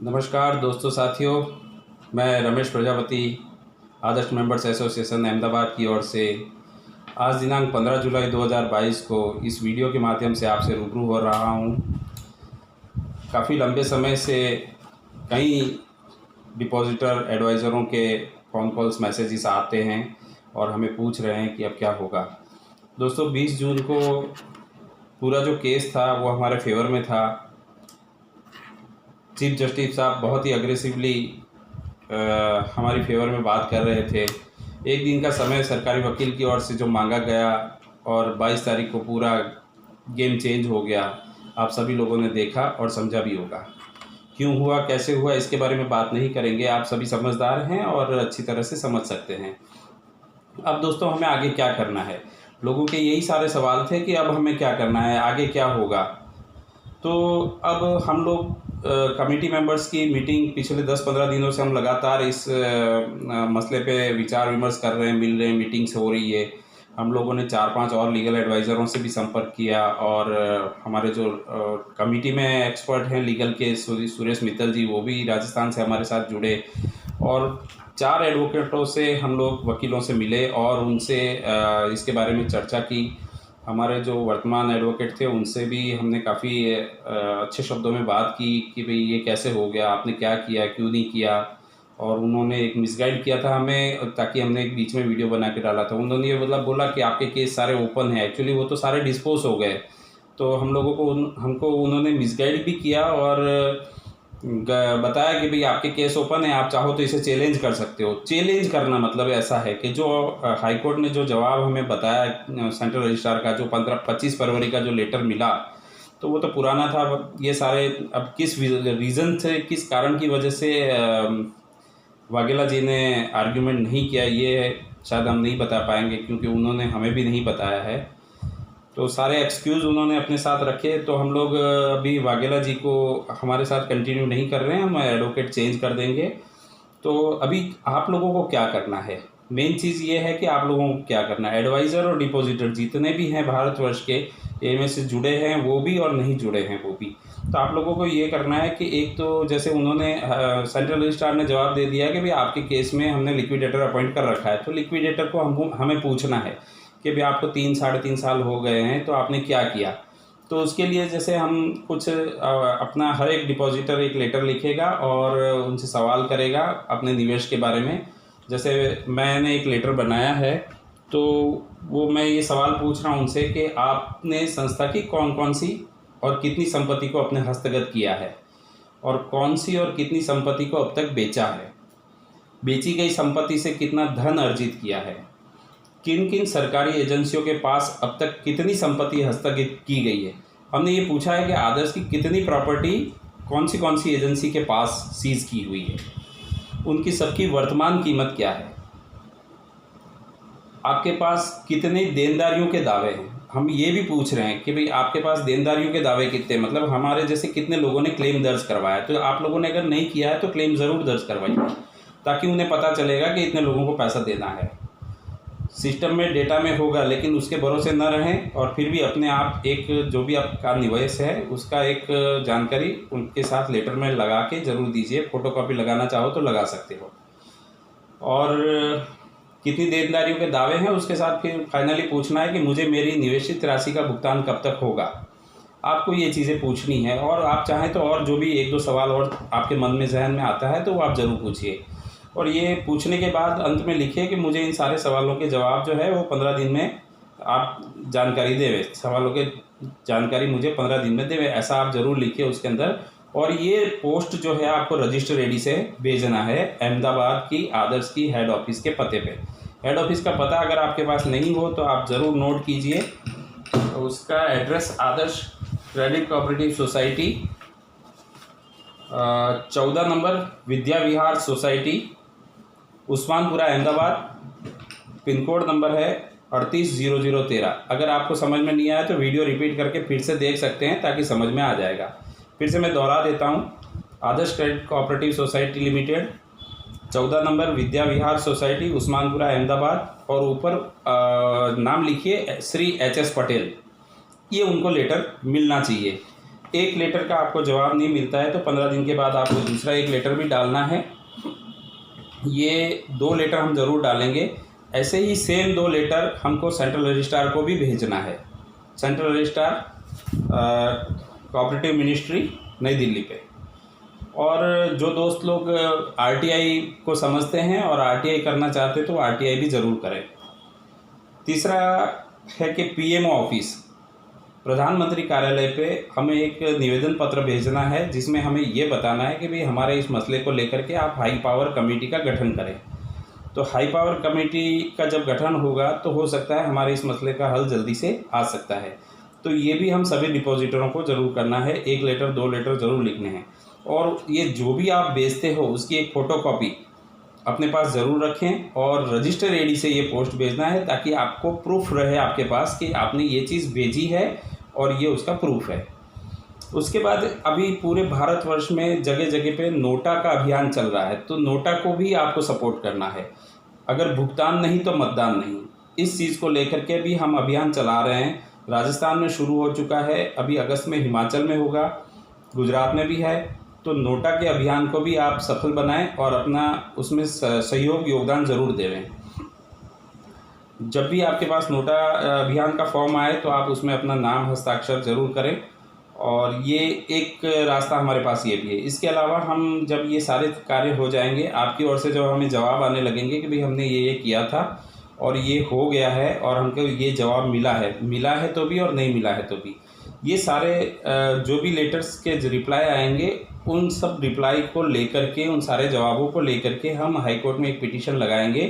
नमस्कार दोस्तों साथियों, मैं रमेश प्रजापति आदर्श मेंबर्स एसोसिएशन अहमदाबाद की ओर से आज दिनांक 15 जुलाई 2022 को इस वीडियो के माध्यम से आपसे रूबरू हो रहा हूं। काफ़ी लंबे समय से कई डिपॉजिटर एडवाइज़रों के फ़ोन कॉल्स मैसेजेस आते हैं और हमें पूछ रहे हैं कि अब क्या होगा। दोस्तों 20 जून को पूरा जो केस था वो हमारे फेवर में था। चीफ जस्टिस साहब बहुत ही अग्रेसिवली हमारी फेवर में बात कर रहे थे। एक दिन का समय सरकारी वकील की ओर से जो मांगा गया और 22 तारीख को पूरा गेम चेंज हो गया। आप सभी लोगों ने देखा और समझा भी होगा। क्यों हुआ, कैसे हुआ, इसके बारे में बात नहीं करेंगे। आप सभी समझदार हैं और अच्छी तरह से समझ सकते हैं। अब दोस्तों हमें आगे क्या करना है, लोगों के यही सारे सवाल थे कि अब हमें क्या करना है, आगे क्या होगा। तो अब हम लोग कमेटी मेंबर्स की मीटिंग पिछले 10-15 दिनों से हम लगातार इस मसले पे विचार विमर्श कर रहे हैं, मिल रहे हैं, मीटिंग्स हो रही है। हम लोगों ने 4-5 और लीगल एडवाइज़रों से भी संपर्क किया और हमारे जो कमेटी में एक्सपर्ट हैं लीगल के सुरेश मित्तल जी, वो भी राजस्थान से हमारे साथ जुड़े और 4 एडवोकेटों से हम लोग वकीलों से मिले और उनसे इसके बारे में चर्चा की। हमारे जो वर्तमान एडवोकेट थे उनसे भी हमने काफ़ी अच्छे शब्दों में बात की कि भाई ये कैसे हो गया, आपने क्या किया, क्यों नहीं किया। और उन्होंने एक मिसगाइड किया था हमें, ताकि हमने एक बीच में वीडियो बना के डाला था। उन्होंने ये मतलब बोला कि आपके केस सारे ओपन हैं, एक्चुअली वो तो सारे डिस्पोज हो गए। तो हम लोगों को हमको उन्होंने मिसगाइड भी किया और बताया कि भाई आपके केस ओपन है, आप चाहो तो इसे चैलेंज कर सकते हो। चैलेंज करना मतलब ऐसा है कि जो हाई कोर्ट ने जो जवाब हमें बताया सेंट्रल रजिस्ट्रार का, जो 25 फरवरी का जो लेटर मिला, तो वो तो पुराना था। ये सारे अब किस रीज़न से, किस कारण की वजह से वाघेला जी ने आर्ग्यूमेंट नहीं किया, ये शायद हम नहीं बता पाएंगे क्योंकि उन्होंने हमें भी नहीं बताया है। तो सारे एक्सक्यूज़ उन्होंने अपने साथ रखे। तो हम लोग अभी वाघेला जी को हमारे साथ कंटिन्यू नहीं कर रहे हैं, हम एडवोकेट चेंज कर देंगे। तो अभी आप लोगों को क्या करना है, मेन चीज़ ये है कि आप लोगों को क्या करना है। एडवाइज़र और डिपॉजिटर जितने भी हैं भारतवर्ष के, एएमए से जुड़े हैं वो भी और नहीं जुड़े हैं वो भी, तो आप लोगों को ये करना है कि एक तो जैसे उन्होंने सेंट्रल रजिस्ट्रार ने जवाब दे दिया कि भाई आपके केस में हमने लिक्विडेटर अपॉइंट कर रखा है। तो लिक्विडेटर को हमें पूछना है कि भाई आपको 3-3.5 साल हो गए हैं, तो आपने क्या किया। तो उसके लिए जैसे हम कुछ अपना हर एक डिपॉजिटर एक लेटर लिखेगा और उनसे सवाल करेगा अपने निवेश के बारे में। जैसे मैंने एक लेटर बनाया है, तो वो मैं ये सवाल पूछ रहा हूँ उनसे कि आपने संस्था की कौन कौन सी और कितनी संपत्ति को अपने हस्तगत किया है और कौन सी और कितनी संपत्ति को अब तक बेचा है, बेची गई संपत्ति से कितना धन अर्जित किया है, किन किन सरकारी एजेंसियों के पास अब तक कितनी संपत्ति हस्तगत की गई है। हमने ये पूछा है कि आदर्श की कितनी प्रॉपर्टी कौन सी एजेंसी के पास सीज की हुई है, उनकी सबकी वर्तमान कीमत क्या है, आपके पास कितने देनदारियों के दावे हैं। हम ये भी पूछ रहे हैं कि भाई आपके पास देनदारियों के दावे कितने, मतलब हमारे जैसे कितने लोगों ने क्लेम दर्ज करवाया। तो आप लोगों ने अगर नहीं किया है तो क्लेम ज़रूर दर्ज करवाइए, ताकि उन्हें पता चलेगा कि इतने लोगों को पैसा देना है। सिस्टम में डेटा में होगा, लेकिन उसके भरोसे न रहें और फिर भी अपने आप एक जो भी आपका निवेश है उसका एक जानकारी उनके साथ लेटर में लगा के ज़रूर दीजिए। फ़ोटोकॉपी लगाना चाहो तो लगा सकते हो। और कितनी देनदारियों के दावे हैं उसके साथ फिर फाइनली पूछना है कि मुझे मेरी निवेशित राशि का भुगतान कब तक होगा। आपको ये चीज़ें पूछनी है और आप चाहें तो और जो भी 1-2 सवाल और आपके मन में जहन में आता है तो वो आप ज़रूर पूछिए। और ये पूछने के बाद अंत में लिखिए कि मुझे इन सारे सवालों के जवाब जो है वो 15 दिन में आप जानकारी देवे, सवालों के जानकारी मुझे 15 दिन में देवे, ऐसा आप ज़रूर लिखिए उसके अंदर। और ये पोस्ट जो है आपको रजिस्टर रेडी से भेजना है अहमदाबाद की आदर्श की हेड ऑफिस के पते पे। हेड ऑफिस का पता अगर आपके पास नहीं हो तो आप ज़रूर नोट कीजिए। उसका address Adarsh credit cooperative society, 14 number Vidya Vihar society, Usmanpura Ahmedabad. Pin code number है 380013। अगर आपको समझ में नहीं आया तो वीडियो रिपीट करके फिर से देख सकते हैं ताकि समझ में आ जाएगा। फिर से मैं दोहरा देता हूँ, Adarsh credit cooperative society limited, 14 number Vidya Vihar society, Usmanpura Ahmedabad. और ऊपर नाम लिखिए श्री HS पटेल, ये उनको लेटर मिलना चाहिए। एक लेटर का आपको जवाब नहीं मिलता है तो 15 दिन के बाद आपको दूसरा एक लेटर भी डालना है। ये 2 लेटर हम ज़रूर डालेंगे। ऐसे ही सेम 2 लेटर हमको सेंट्रल रजिस्ट्रार को भी भेजना है। सेंट्रल रजिस्ट्रार कोऑपरेटिव मिनिस्ट्री, नई दिल्ली पे। और जो दोस्त लोग आरटीआई को समझते हैं और आरटीआई करना चाहते हैं तो आरटीआई भी ज़रूर करें। तीसरा है कि पीएमओ ऑफिस, प्रधानमंत्री कार्यालय पे हमें एक निवेदन पत्र भेजना है जिसमें हमें ये बताना है कि भाई हमारे इस मसले को लेकर के आप हाई पावर कमेटी का गठन करें। तो हाई पावर कमेटी का जब गठन होगा तो हो सकता है हमारे इस मसले का हल जल्दी से आ सकता है। तो ये भी हम सभी डिपॉजिटरों को ज़रूर करना है, 1 लेटर 2 लेटर ज़रूर लिखने हैं। और ये जो भी आप बेचते हो उसकी एक फ़ोटोकॉपी अपने पास ज़रूर रखें और रजिस्टर एडी से ये पोस्ट भेजना है ताकि आपको प्रूफ रहे आपके पास कि आपने ये चीज़ भेजी है और ये उसका प्रूफ है। उसके बाद अभी पूरे भारतवर्ष में जगह जगह पे नोटा का अभियान चल रहा है, तो नोटा को भी आपको सपोर्ट करना है। अगर भुगतान नहीं तो मतदान नहीं, इस चीज़ को लेकर के भी हम अभियान चला रहे हैं। राजस्थान में शुरू हो चुका है, अभी अगस्त में हिमाचल में होगा, गुजरात में भी है। तो नोटा के अभियान को भी आप सफल बनाएं और अपना उसमें सहयोग योगदान ज़रूर देवें। जब भी आपके पास नोटा अभियान का फॉर्म आए तो आप उसमें अपना नाम हस्ताक्षर ज़रूर करें। और ये एक रास्ता हमारे पास ये भी है। इसके अलावा हम जब ये सारे कार्य हो जाएंगे, आपकी ओर से जब हमें जवाब आने लगेंगे कि भाई हमने ये किया था और ये हो गया है और हमको ये जवाब मिला है तो भी और नहीं मिला है तो भी, ये सारे जो भी लेटर्स के रिप्लाई आएंगे उन सब रिप्लाई को लेकर के, उन सारे जवाबों को लेकर के हम हाई कोर्ट में एक पिटीशन लगाएंगे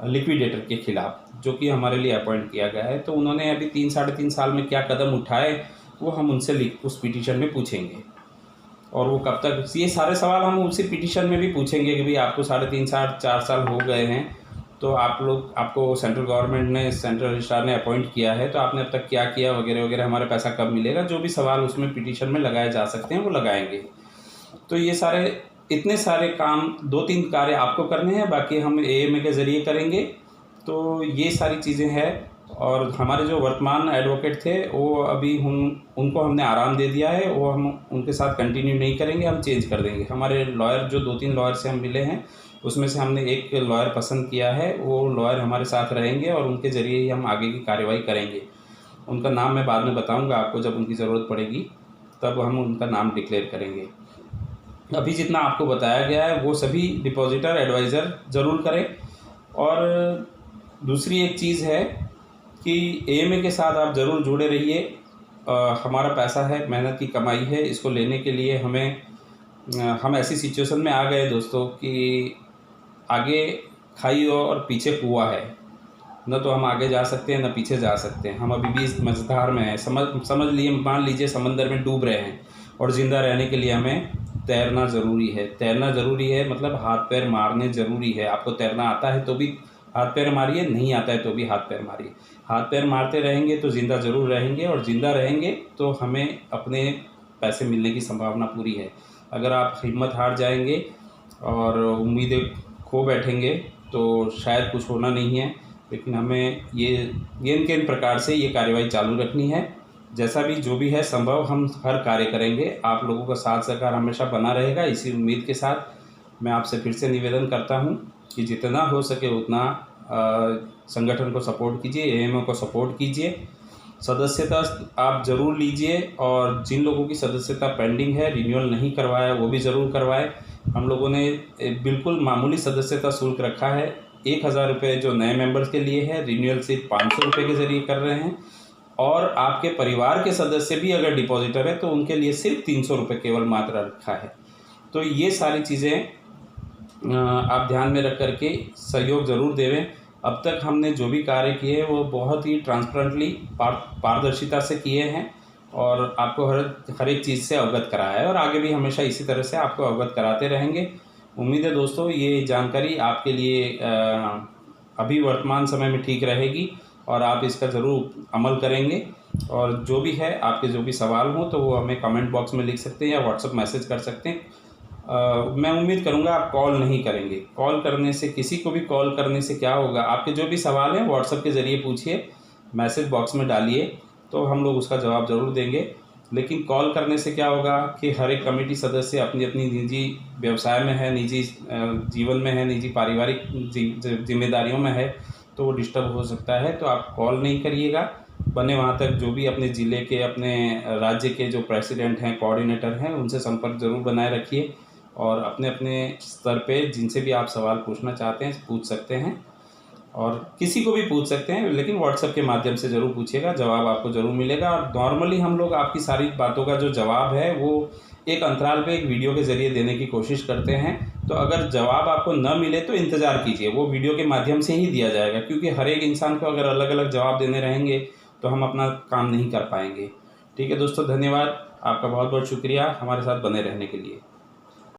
लिक्विडेटर के खिलाफ, जो कि हमारे लिए अपॉइंट किया गया है। तो उन्होंने अभी 3 साढ़े 3 साल में क्या कदम उठाए वो हम उनसे उस पिटीशन में पूछेंगे। और वो कब तक, ये सारे सवाल हम उसी पिटीशन में भी पूछेंगे कि भाई आपको 3.5 साल 4 साल हो गए हैं, तो आपको सेंट्रल गवर्नमेंट ने, सेंट्रल रजिस्ट्रार ने अपॉइंट किया है, तो आपने अब तक क्या किया वगैरह वगैरह, हमारे पैसा कब मिलेगा, जो भी सवाल उसमें पिटीशन में लगाए जा सकते हैं वो लगाएंगे। तो ये सारे इतने सारे काम 2-3 कार्य आपको करने हैं, बाकी हम एएमए के ज़रिए करेंगे। तो ये सारी चीज़ें हैं। और हमारे जो वर्तमान एडवोकेट थे वो अभी उनको हमने आराम दे दिया है, वो हम उनके साथ कंटिन्यू नहीं करेंगे, हम चेंज कर देंगे। हमारे लॉयर जो 2-3 लॉयर से हम मिले हैं उसमें से हमने एक लॉयर पसंद किया है, वो लॉयर हमारे साथ रहेंगे और उनके ज़रिए ही हम आगे की कार्रवाई करेंगे। उनका नाम मैं बाद में बताऊँगा आपको, जब उनकी ज़रूरत पड़ेगी तब हम उनका नाम डिक्लेयर करेंगे। अभी जितना आपको बताया गया है वो सभी डिपॉजिटर एडवाइज़र ज़रूर करें। और दूसरी एक चीज़ है कि एएमए के साथ आप ज़रूर जुड़े रहिए। हमारा पैसा है, मेहनत की कमाई है, इसको लेने के लिए हम ऐसी सिचुएशन में आ गए दोस्तों कि आगे खाई और पीछे कुआं है, न तो हम आगे जा सकते हैं न पीछे जा सकते हैं। हम अभी भी इस मझधार में हैं, मान लीजिए समंदर में डूब रहे हैं और ज़िंदा रहने के लिए हमें तैरना ज़रूरी है। मतलब हाथ पैर मारने ज़रूरी है। आपको तैरना आता है तो भी हाथ पैर मारिए, नहीं आता है तो भी हाथ पैर मारिए। हाथ पैर मारते रहेंगे तो ज़िंदा ज़रूर रहेंगे, और ज़िंदा रहेंगे तो हमें अपने पैसे मिलने की संभावना पूरी है। अगर आप हिम्मत हार जाएंगे और उम्मीदें खो बैठेंगे तो शायद कुछ होना नहीं है। लेकिन हमें ये इन प्रकार से ये कार्रवाई चालू रखनी है। जैसा भी जो भी है संभव हम हर कार्य करेंगे। आप लोगों का साथ सहकार हमेशा बना रहेगा। इसी उम्मीद के साथ मैं आपसे फिर से निवेदन करता हूं कि जितना हो सके उतना संगठन को सपोर्ट कीजिए, एएमए को सपोर्ट कीजिए। सदस्यता आप ज़रूर लीजिए, और जिन लोगों की सदस्यता पेंडिंग है, रिन्यूअल नहीं करवाया, वो भी ज़रूर करवाएं। हम लोगों ने बिल्कुल मामूली सदस्यता शुल्क रखा है, 1000 रुपये जो नए मेंबर्स के लिए है, रिन्यूअल सिर्फ 500 रुपये के ज़रिए कर रहे हैं। और आपके परिवार के सदस्य भी अगर डिपॉजिटर है तो उनके लिए सिर्फ 300 रुपये केवल मात्र रखा है। तो ये सारी चीज़ें आप ध्यान में रख करके सहयोग ज़रूर देवें। अब तक हमने जो भी कार्य किए वो बहुत ही ट्रांसपेरेंटली, पारदर्शिता से किए हैं और आपको हर एक चीज़ से अवगत कराया है, और आगे भी हमेशा इसी तरह से आपको अवगत कराते रहेंगे। उम्मीद है दोस्तों ये जानकारी आपके लिए अभी वर्तमान समय में ठीक रहेगी और आप इसका ज़रूर अमल करेंगे। और जो भी है, आपके जो भी सवाल हों तो वो हमें कमेंट बॉक्स में लिख सकते हैं या व्हाट्सएप मैसेज कर सकते हैं। मैं उम्मीद करूंगा आप कॉल नहीं करेंगे। कॉल करने से, किसी को भी कॉल करने से क्या होगा, आपके जो भी सवाल हैं व्हाट्सएप के ज़रिए पूछिए, मैसेज बॉक्स में डालिए, तो हम लोग उसका जवाब ज़रूर देंगे। लेकिन कॉल करने से क्या होगा कि हर एक कमेटी सदस्य अपनी अपनी निजी व्यवसाय में है, निजी जीवन में है, निजी पारिवारिक जिम्मेदारियों में है, तो वो डिस्टर्ब हो सकता है। तो आप कॉल नहीं करिएगा, बने वहाँ तक जो भी अपने ज़िले के, अपने राज्य के जो प्रेसिडेंट हैं, कोऑर्डिनेटर हैं, उनसे संपर्क ज़रूर बनाए रखिए और अपने अपने स्तर पे जिनसे भी आप सवाल पूछना चाहते हैं पूछ सकते हैं और किसी को भी पूछ सकते हैं, लेकिन व्हाट्सएप के माध्यम से ज़रूर पूछिएगा, जवाब आपको ज़रूर मिलेगा। और नॉर्मली हम लोग आपकी सारी बातों का जो जवाब है वो एक अंतराल पे एक वीडियो के ज़रिए देने की कोशिश करते हैं। तो अगर जवाब आपको न मिले तो इंतज़ार कीजिए, वो वीडियो के माध्यम से ही दिया जाएगा, क्योंकि हर एक इंसान को अगर अलग अलग जवाब देने रहेंगे तो हम अपना काम नहीं कर पाएंगे। ठीक है दोस्तों, धन्यवाद, आपका बहुत बहुत शुक्रिया हमारे साथ बने रहने के लिए।